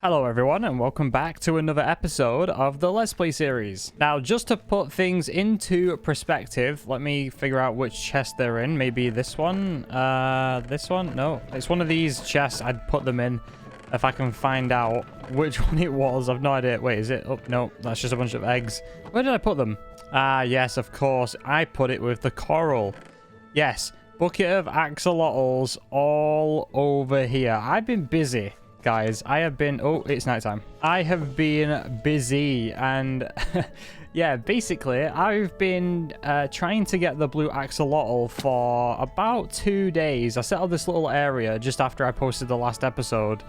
Hello everyone and welcome back to another episode of the Let's Play series. Now just to put things into perspective, let me figure out which chest they're in. Maybe this one? This one? No, it's one of these chests. I'd put them in if I can find out which one it was. I've no idea. Wait, is it? Oh, no, that's just a bunch of eggs. Where did I put them? Yes, of course. I put it with the coral. Yes, bucket of axolotls all over here. I've been busy. Guys, I have been... Oh, it's nighttime. I have been busy and... yeah, basically, I've been trying to get the blue axolotl for about 2 days. I set up this little area just after I posted the last episode.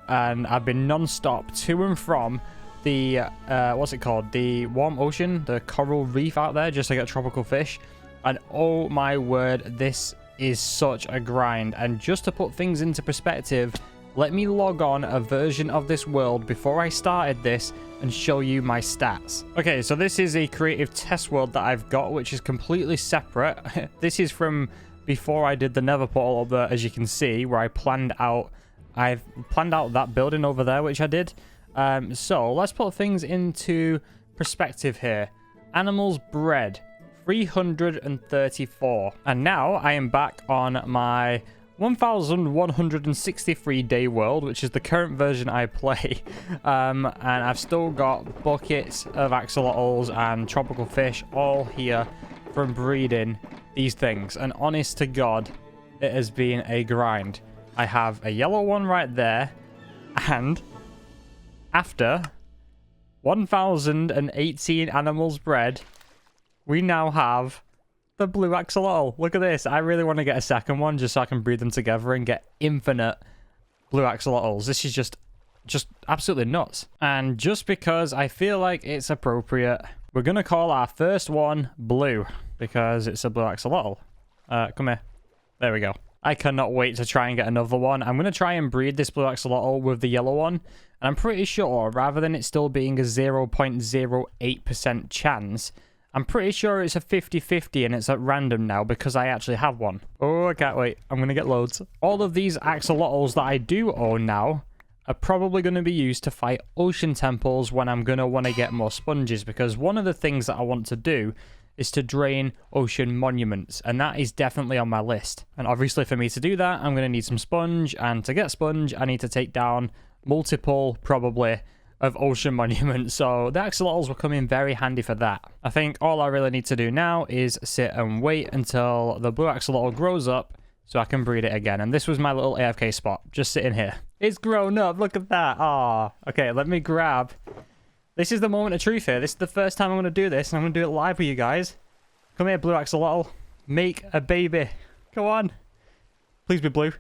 And I've been non-stop to and from the... what's it called? The warm ocean, the coral reef out there, just to get tropical fish. And oh my word, this is such a grind. And just to put things into perspective... Let me log on a version of this world before I started this and show you my stats. Okay, so this is a creative test world that I've got, which is completely separate. This is from before I did the nether portal up there, as you can see, where I've planned out that building over there, which I did. So let's put things into perspective here. Animals bred, 334. And now I am back on my 1163 day world, which is the current version I play, and I've still got buckets of axolotls and tropical fish all here from breeding these things, and honest to god, it has been a grind. I have a yellow one right there, and after 1018 animals bred, we now have the blue axolotl. Look at this. I really want to get a second one just so I can breed them together and get infinite blue axolotls. This is just absolutely nuts. And just because I feel like it's appropriate, we're going to call our first one blue because it's a blue axolotl. Come here. There we go. I cannot wait to try and get another one. I'm going to try and breed this blue axolotl with the yellow one. And I'm pretty sure, rather than it still being a 0.08% chance, I'm pretty sure it's a 50-50 and it's at random now because I actually have one. Oh, I can't wait. I'm going to get loads. All of these axolotls that I do own now are probably going to be used to fight ocean temples when I'm going to want to get more sponges, because one of the things that I want to do is to drain ocean monuments, and that is definitely on my list. And obviously for me to do that, I'm going to need some sponge, and to get sponge, I need to take down multiple, probably, of ocean monuments, so the axolotls will come in very handy for that. I think all I really need to do now is sit and wait until the blue axolotl grows up so I can breed it again. And this was my little AFK spot, just sitting here. It's grown up, look at that. Ah, okay, let me grab. This is the moment of truth here. This is the first time I'm going to do this, and I'm going to do it live with you guys. Come here, blue axolotl. Make a baby. Come on. Please be blue.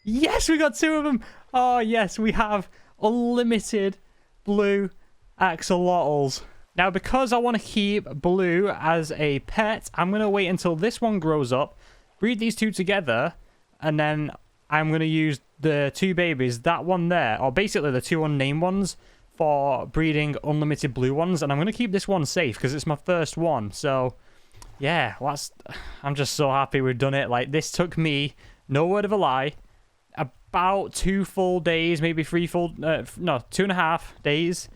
Yes, we got 2 of them. Oh, yes, we have unlimited blue axolotls. Now, because I want to keep blue as a pet, I'm going to wait until this one grows up, breed these 2 together, and then I'm going to use the 2 babies, that one there, or basically the 2 unnamed ones, for breeding unlimited blue ones. And I'm going to keep this one safe because it's my first one. So, yeah, I'm just so happy we've done it. Like, this took me, no word of a lie, about 2 full days, maybe 3 full, no, 2.5 days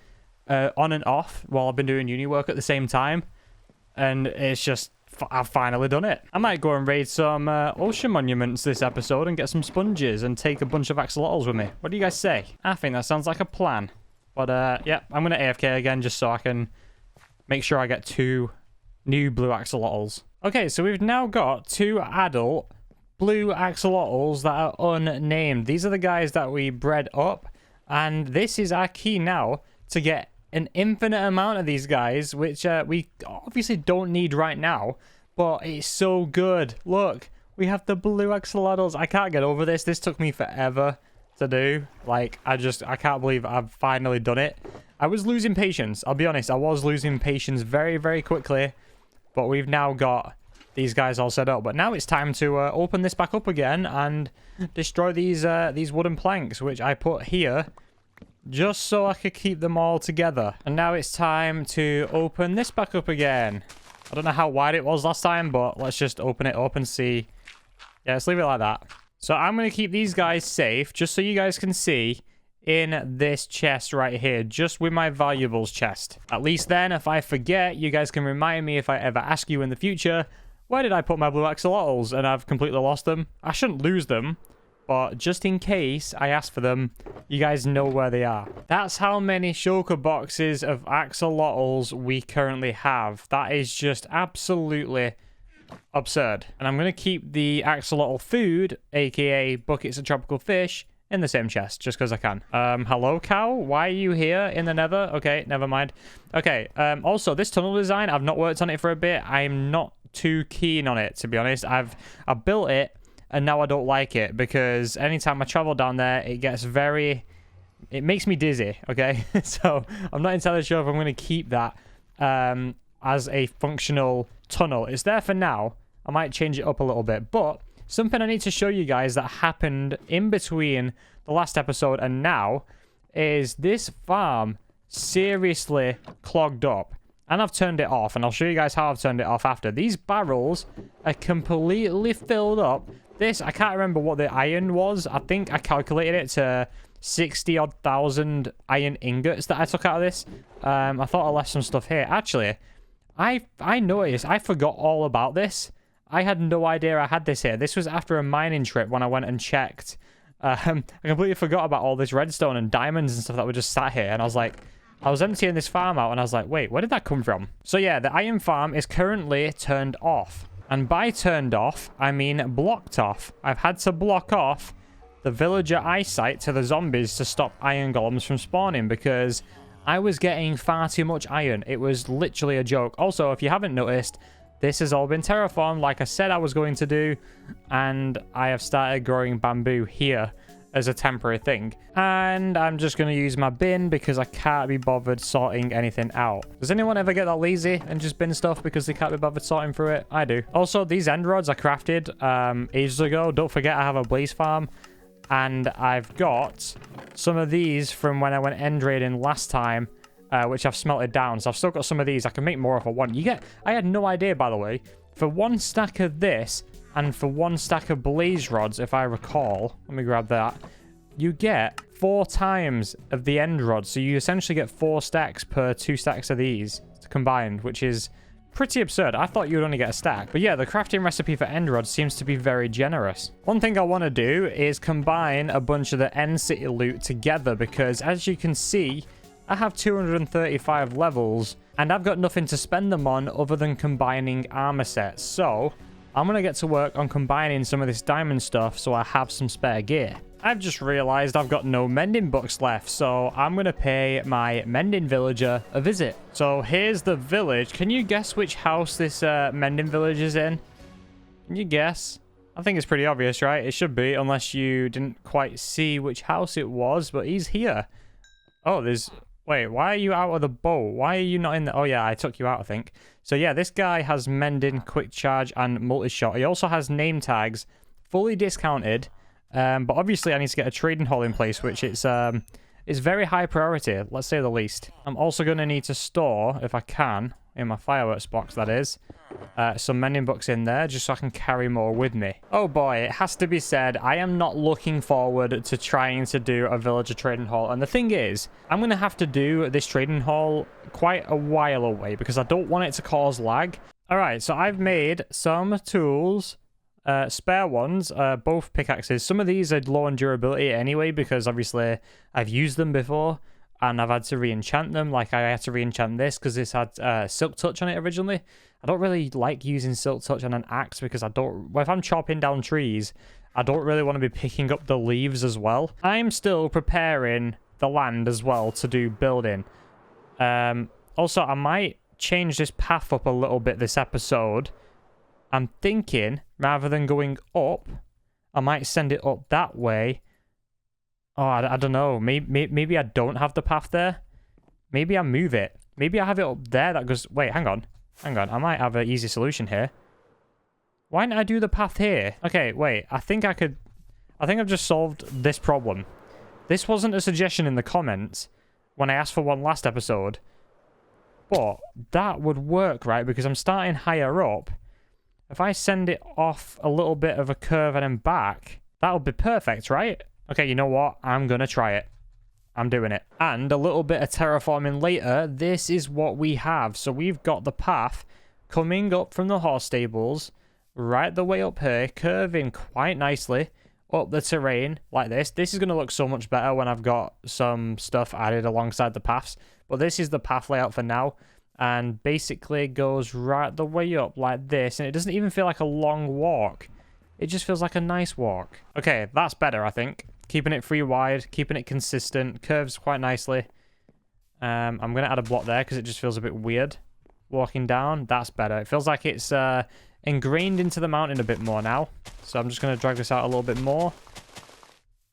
on and off while I've been doing uni work at the same time. And it's just, I've finally done it. I might go and raid some ocean monuments this episode and get some sponges and take a bunch of axolotls with me. What do you guys say? I think that sounds like a plan. But yeah, I'm going to AFK again just so I can make sure I get 2 new blue axolotls. Okay, so we've now got 2 adult blue axolotls that are unnamed. These are the guys that we bred up, and this is our key now to get an infinite amount of these guys, which we obviously don't need right now, but it's so good. Look, we have the blue axolotls. I can't get over this. This took me forever to do. Like, I can't believe I've finally done it. I was losing patience. I'll be honest, I was losing patience very, very quickly, but we've now got these guys all set up. But now it's time to open this back up again and destroy these wooden planks, which I put here just so I could keep them all together. And now it's time to open this back up again. I don't know how wide it was last time, but let's just open it up and see. Yeah, let's leave it like that. So I'm going to keep these guys safe just so you guys can see in this chest right here, just with my valuables chest. At least then, if I forget, you guys can remind me if I ever ask you in the future, where did I put my blue axolotls? And I've completely lost them. I shouldn't lose them, but just in case I ask for them, you guys know where they are. That's how many shulker boxes of axolotls we currently have. That is just absolutely absurd. And I'm going to keep the axolotl food, aka buckets of tropical fish, in the same chest, just because I can. Hello, cow? Why are you here in the nether? Okay, never mind. Okay, also, this tunnel design, I've not worked on it for a bit. I'm not too keen on it, to be honest. I built it, and now I don't like it, because anytime I travel down there, it gets it makes me dizzy, okay? So, I'm not entirely sure if I'm going to keep that as a functional tunnel. It's there for now. I might change it up a little bit, but something I need to show you guys that happened in between the last episode and now is this farm seriously clogged up. And I've turned it off, and I'll show you guys how I've turned it off after. These barrels are completely filled up. This, I can't remember what the iron was. I think I calculated it to 60-odd thousand iron ingots that I took out of this. I thought I left some stuff here. Actually, I noticed I forgot all about this. I had no idea I had this here. This was after a mining trip when I went and checked. I completely forgot about all this redstone and diamonds and stuff that were just sat here. And I was like, I was emptying this farm out and I was like, wait, where did that come from? So yeah, the iron farm is currently turned off. And by turned off, I mean blocked off. I've had to block off the villager eyesight to the zombies to stop iron golems from spawning because I was getting far too much iron. It was literally a joke. Also, if you haven't noticed, this has all been terraformed like I said I was going to do, and I have started growing bamboo here as a temporary thing. And I'm just going to use my bin because I can't be bothered sorting anything out. Does anyone ever get that lazy and just bin stuff because they can't be bothered sorting through it? I do. Also, these end rods I crafted ages ago. Don't forget I have a blaze farm. And I've got some of these from when I went end raiding last time, which I've smelted down. So I've still got some of these. I can make more if I want. I had no idea, by the way. For one stack of this and for one stack of blaze rods, if I recall, let me grab that, you get 4 times of the end rods. So you essentially get 4 stacks per 2 stacks of these combined, which is pretty absurd. I thought you would only get a stack. But yeah, the crafting recipe for end rods seems to be very generous. One thing I want to do is combine a bunch of the end city loot together because, as you can see, I have 235 levels and I've got nothing to spend them on other than combining armor sets. So I'm going to get to work on combining some of this diamond stuff so I have some spare gear. I've just realized I've got no mending books left, so I'm going to pay my mending villager a visit. So here's the village. Can you guess which house this mending village is in? Can you guess? I think it's pretty obvious, right? It should be, unless you didn't quite see which house it was, but he's here. Oh, there's... Wait, why are you out of the boat? Why are you not in the... Oh, yeah, I took you out, I think. So, yeah, this guy has mending, quick charge, and multi-shot. He also has name tags, fully discounted. But obviously, I need to get a trading hall in place, which is very high priority, let's say the least. I'm also going to need to store, if I can, in my fireworks box, that is, some mending books in there, just so I can carry more with me. Oh boy, it has to be said, I am not looking forward to trying to do a villager trading hall. And the thing is, I'm going to have to do this trading hall quite a while away, because I don't want it to cause lag. Alright, so I've made some tools... spare ones, both pickaxes. Some of these are low on durability anyway, because obviously I've used them before and I've had to re-enchant them. Like I had to re-enchant this because this had silk touch on it originally. I don't really like using silk touch on an axe because well, if I'm chopping down trees, I don't really want to be picking up the leaves as well. I'm still preparing the land as well to do building. Also, I might change this path up a little bit this episode. I'm thinking, rather than going up, I might send it up that way. Oh, I don't know. Maybe I don't have the path there. Maybe I move it. Maybe I have it up there that goes... Wait, hang on. Hang on. I might have an easy solution here. Why didn't I do the path here? Okay, wait. I think I've just solved this problem. This wasn't a suggestion in the comments when I asked for one last episode. But that would work, right? Because I'm starting higher up. If I send it off a little bit of a curve and then back, that'll be perfect, right? Okay, you know what? I'm going to try it. I'm doing it. And a little bit of terraforming later, this is what we have. So we've got the path coming up from the horse stables, right the way up here, curving quite nicely up the terrain like this. This is going to look so much better when I've got some stuff added alongside the paths. But this is the path layout for now. And basically goes right the way up like this. And it doesn't even feel like a long walk. It just feels like a nice walk. Okay, that's better, I think. Keeping it free wide, keeping it consistent, curves quite nicely. I'm going to add a block there because it just feels a bit weird. Walking down, that's better. It feels like it's ingrained into the mountain a bit more now. So I'm just going to drag this out a little bit more.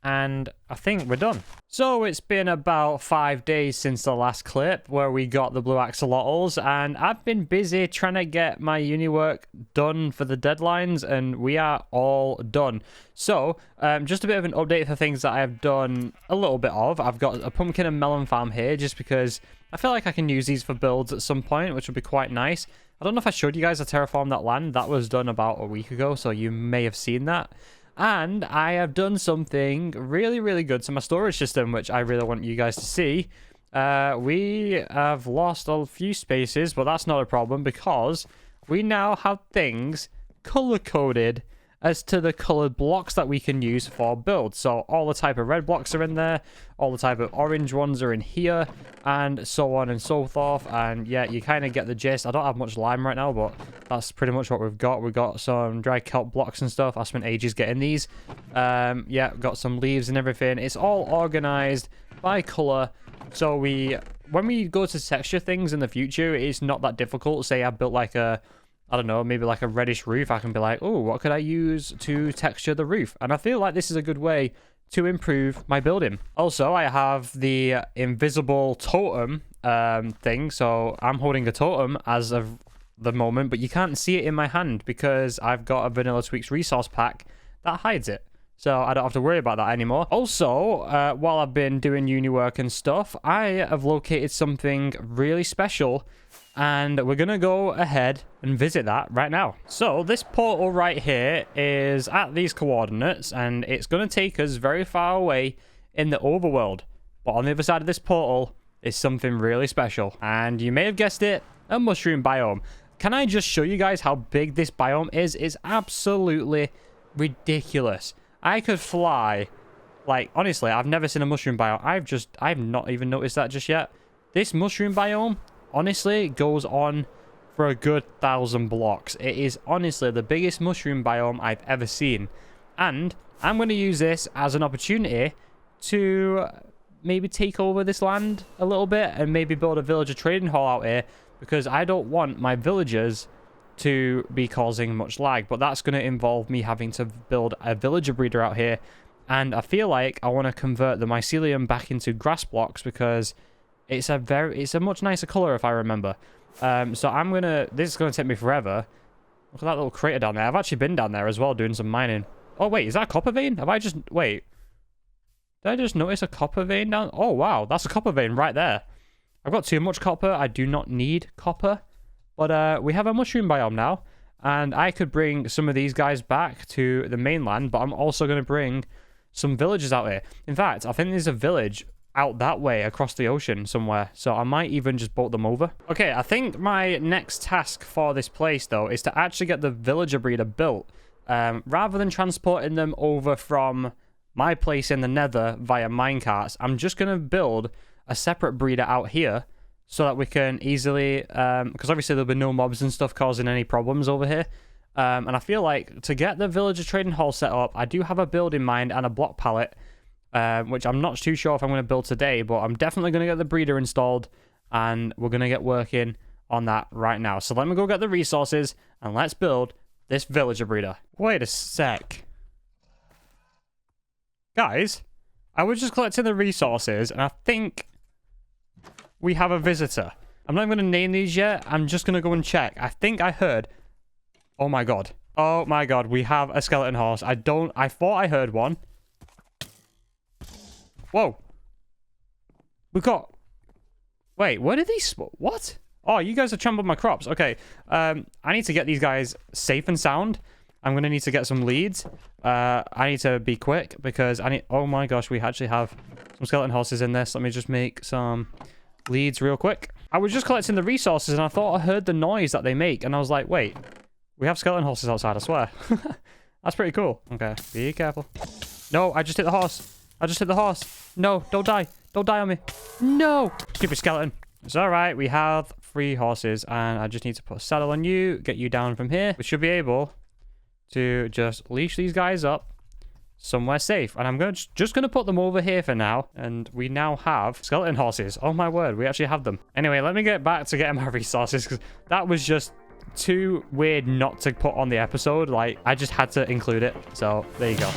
And I think we're done. So it's been about 5 days since the last clip where we got the blue axolotls, and I've been busy trying to get my uni work done for the deadlines, and we are all done. So just a bit of an update for things that I've done a little bit of. I've got a pumpkin and melon farm here just because I feel like I can use these for builds at some point, which would be quite nice. I don't know if I showed you guys how to terraform that land. That was done about a week ago, so you may have seen that. And I have done something really, really good to my storage system, which I really want you guys to see. We have lost a few spaces, but that's not a problem because we now have things color-coded as to the colored blocks that we can use for builds. So all the type of red blocks are in there, all the type of orange ones are in here, and so on and so forth. And yeah, you kind of get the gist. I don't have much lime right now, but that's pretty much what we've got. We've got some dry kelp blocks and stuff. I spent ages getting these. Yeah, got some leaves and everything. It's all organized by color. So when we go to texture things in the future, it's not that difficult. Say I built like a, I don't know, maybe like a reddish roof. I can be like, oh, what could I use to texture the roof? And I feel like this is a good way to improve my building. Also, I have the invisible totem thing. So I'm holding a totem as of the moment, but you can't see it in my hand because I've got a Vanilla Tweaks resource pack that hides it. So I don't have to worry about that anymore. Also, while I've been doing uni work and stuff, I have located something really special, and we're going to go ahead and visit that right now. So this portal right here is at these coordinates, and it's going to take us very far away in the overworld. But on the other side of this portal is something really special. And you may have guessed it, a mushroom biome. Can I just show you guys how big this biome is? It's absolutely ridiculous. I could fly. Like, honestly, I've never seen a mushroom biome. I've not even noticed that just yet. This mushroom biome, honestly, goes on for a good 1,000 blocks. It is honestly the biggest mushroom biome I've ever seen. And I'm going to use this as an opportunity to maybe take over this land a little bit and maybe build a villager trading hall out here, because I don't want my villagers to be causing much lag. But that's going to involve me having to build a villager breeder out here. And I feel like I want to convert the mycelium back into grass blocks because it's a much nicer color if I remember. So this is gonna take me forever. Look at that little crater down there. I've actually been down there as well doing some mining. Oh wait, is that a copper vein? Wait. Did I just notice a copper vein down? Oh wow, that's a copper vein right there. I've got too much copper. I do not need copper. But we have a mushroom biome now. And I could bring some of these guys back to the mainland, but I'm also gonna bring some villagers out here. In fact, I think there's a village out that way across the ocean somewhere, so I might even just boat them over. Okay, I think my next task for this place though is to actually get the villager breeder built, rather than transporting them over from my place in the nether via minecarts. I'm just gonna build a separate breeder out here so that we can easily, because obviously there'll be no mobs and stuff causing any problems over here. And I feel like to get the villager trading hall set up, I do have a build in mind and a block palette, which I'm not too sure if I'm going to build today, but I'm definitely going to get the breeder installed, and we're going to get working on that right now. So let me go get the resources, and let's build this villager breeder. Wait a sec. Guys, I was just collecting the resources, and I think we have a visitor. I'm not even going to name these yet. I'm just going to go and check. I think I heard... Oh my god. Oh my god, we have a skeleton horse. I thought I heard one. Whoa. We've got... Wait, where did these... What? Oh, you guys have trampled my crops. Okay. I need to get these guys safe and sound. I'm going to need to get some leads. I need to be quick because I need... Oh my gosh, we actually have some skeleton horses in this. Let me just make some leads real quick. I was just collecting the resources and I thought I heard the noise that they make. And I was like, wait, we have skeleton horses outside, I swear. That's pretty cool. Okay, be careful. No, I just hit the horse. I just hit the horse. No, don't die. Don't die on me. No. Stupid skeleton. It's all right. We have 3 horses and I just need to put a saddle on you, get you down from here. We should be able to just leash these guys up somewhere safe. And I'm just going to put them over here for now. And we now have skeleton horses. Oh my word, we actually have them. Anyway, let me get back to getting my resources because that was just too weird not to put on the episode. Like, I just had to include it. So there you go.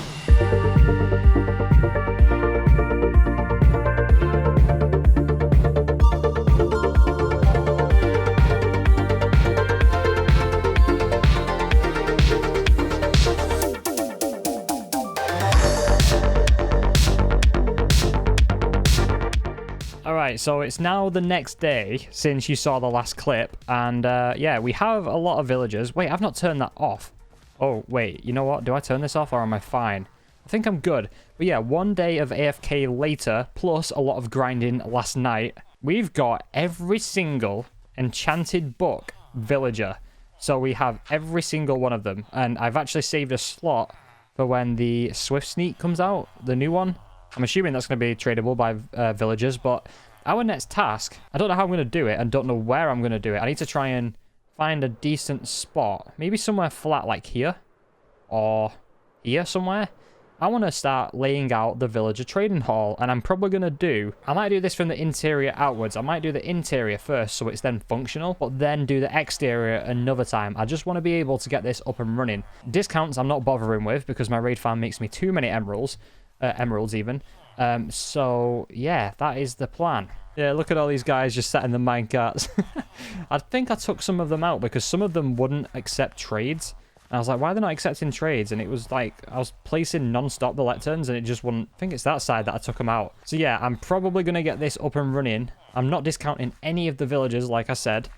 Alright, so it's now the next day since you saw the last clip, and yeah, we have a lot of villagers. Wait, I've not turned that off. Oh, wait, you know what? Do I turn this off or am I fine? I think I'm good. But yeah, 1 day of AFK later, plus a lot of grinding last night, we've got every single enchanted book villager. So we have every single one of them, and I've actually saved a slot for when the Swift Sneak comes out, the new one. I'm assuming that's going to be tradable by villagers, but our next task, I don't know how I'm going to do it and don't know where I'm going to do it. I need to try and find a decent spot. Maybe somewhere flat like here or here somewhere. I want to start laying out the villager trading hall, and I'm probably going to I might do this from the interior outwards. I might do the interior first so it's then functional, but then do the exterior another time. I just want to be able to get this up and running. Discounts I'm not bothering with because my raid farm makes me too many emeralds even. So yeah, that is the plan. Yeah, look at all these guys just sat in the minecarts. I think I took some of them out because some of them wouldn't accept trades. And I was like, why are they not accepting trades? And it was like, I was placing non-stop the lecterns and it just wouldn't. I think it's that side that I took them out. So yeah, I'm probably going to get this up and running. I'm not discounting any of the villagers, like I said,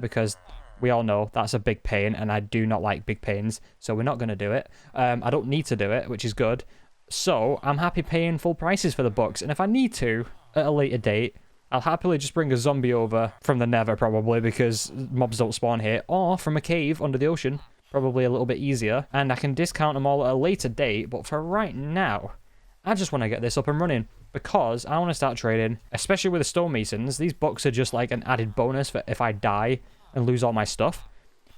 because we all know that's a big pain and I do not like big pains. So we're not going to do it. I don't need to do it, which is good. So I'm happy paying full prices for the books. And if I need to, at a later date, I'll happily just bring a zombie over from the nether probably because mobs don't spawn here. Or from a cave under the ocean. Probably a little bit easier. And I can discount them all at a later date. But for right now, I just want to get this up and running. Because I want to start trading, especially with the stonemasons. These books are just like an added bonus for if I die and lose all my stuff.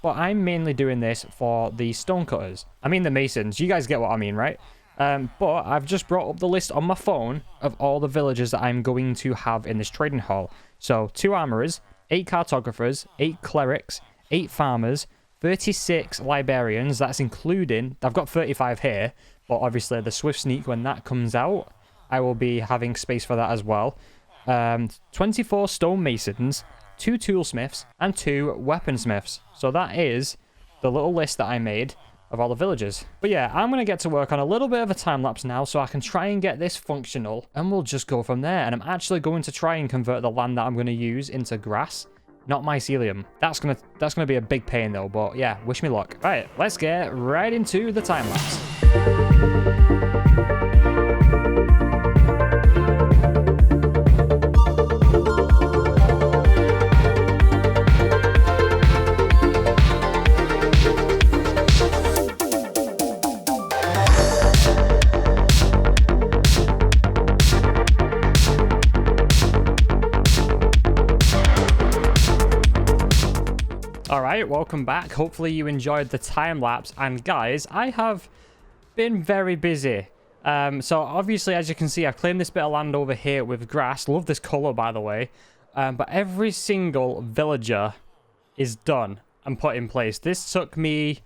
But I'm mainly doing this for the stonecutters. I mean the masons. You guys get what I mean, right? But I've just brought up the list on my phone of all the villagers that I'm going to have in this trading hall. So 2 armorers, 8 cartographers, 8 clerics, 8 farmers, 36 librarians. That's including, I've got 35 here, but obviously the Swift Sneak, when that comes out, I will be having space for that as well. 24 stonemasons, 2 toolsmiths, and 2 weaponsmiths. So that is the little list that I made of all the villagers. But yeah, I'm going to get to work on a little bit of a time lapse now so I can try and get this functional and we'll just go from there. And I'm actually going to try and convert the land that I'm going to use into grass, not mycelium. That's going to be a big pain though, but yeah, wish me luck. Right, let's get right into the time lapse. Alright, welcome back. Hopefully you enjoyed the time lapse. And guys, I have been very busy. So obviously, as you can see, I've claimed this bit of land over here with grass. Love this color, by the way. But every single villager is done and put in place. This took me...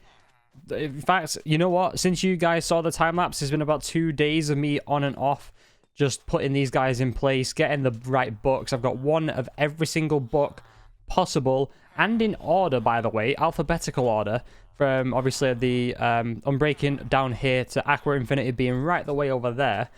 In fact, you know what? Since you guys saw the time lapse, it's been about 2 days of me on and off just putting these guys in place, getting the right books. I've got one of every single book possible, and in order, by the way, alphabetical order, from obviously the Unbreaking down here to Aqua Infinity being right the way over there.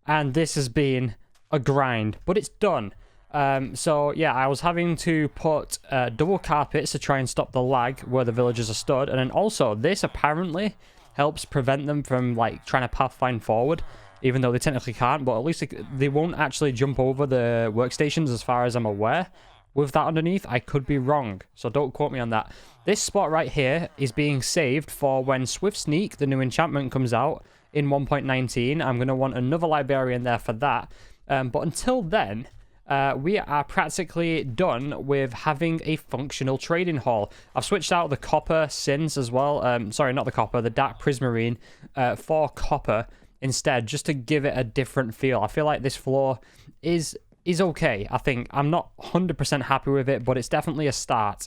And this has been a grind, but it's done. So yeah, I was having to put double carpets to try and stop the lag where the villagers are stood, and then also this apparently helps prevent them from like trying to pathfind forward, even though they technically can't, but at least they won't actually jump over the workstations as far as I'm aware. With that underneath, I could be wrong, so don't quote me on that. This spot right here is being saved for when Swift Sneak, the new enchantment, comes out in 1.19. I'm going to want another librarian there for that. But until then, we are practically done with having a functional trading hall. I've switched out the copper sins as well. Sorry, not the copper, the dark prismarine for copper instead, just to give it a different feel. I feel like this floor is okay. I think I'm not 100% happy with it, but it's definitely a start.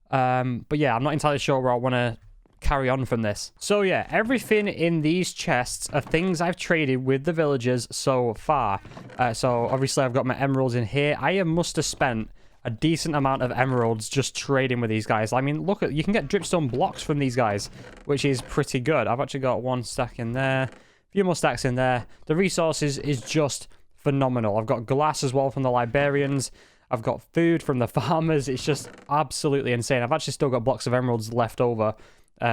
But yeah, I'm not entirely sure where I want to carry on from this. So yeah, everything in these chests are things I've traded with the villagers so far. So obviously I've got my emeralds in here. I must have spent a decent amount of emeralds just trading with these guys. I mean, look, you can get dripstone blocks from these guys, which is pretty good. I've actually got 1 stack in there, a few more stacks in there. The resources is just phenomenal. I've got glass as well from the librarians. I've got food from the farmers. It's just absolutely insane. I've actually still got blocks of emeralds left over.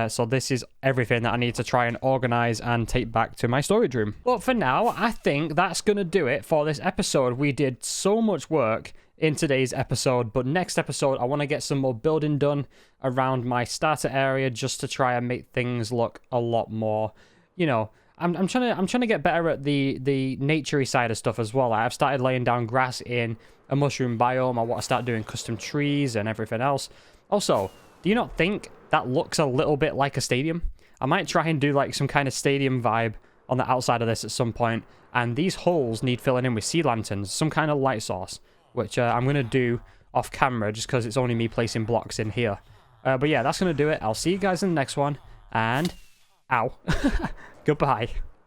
So this is everything that I need to try and organize and take back to my storage room. But for now, I think that's going to do it for this episode. We did so much work in today's episode, but next episode, I want to get some more building done around my starter area just to try and make things look a lot more, you know, I'm trying to get better at the naturey side of stuff as well. I've started laying down grass in a mushroom biome. I want to start doing custom trees and everything else. Also, do you not think that looks a little bit like a stadium? I might try and do like some kind of stadium vibe on the outside of this at some point. And these holes need filling in with sea lanterns, some kind of light source, which I'm going to do off camera just because it's only me placing blocks in here. But yeah, that's going to do it. I'll see you guys in the next one. And, ow. Goodbye.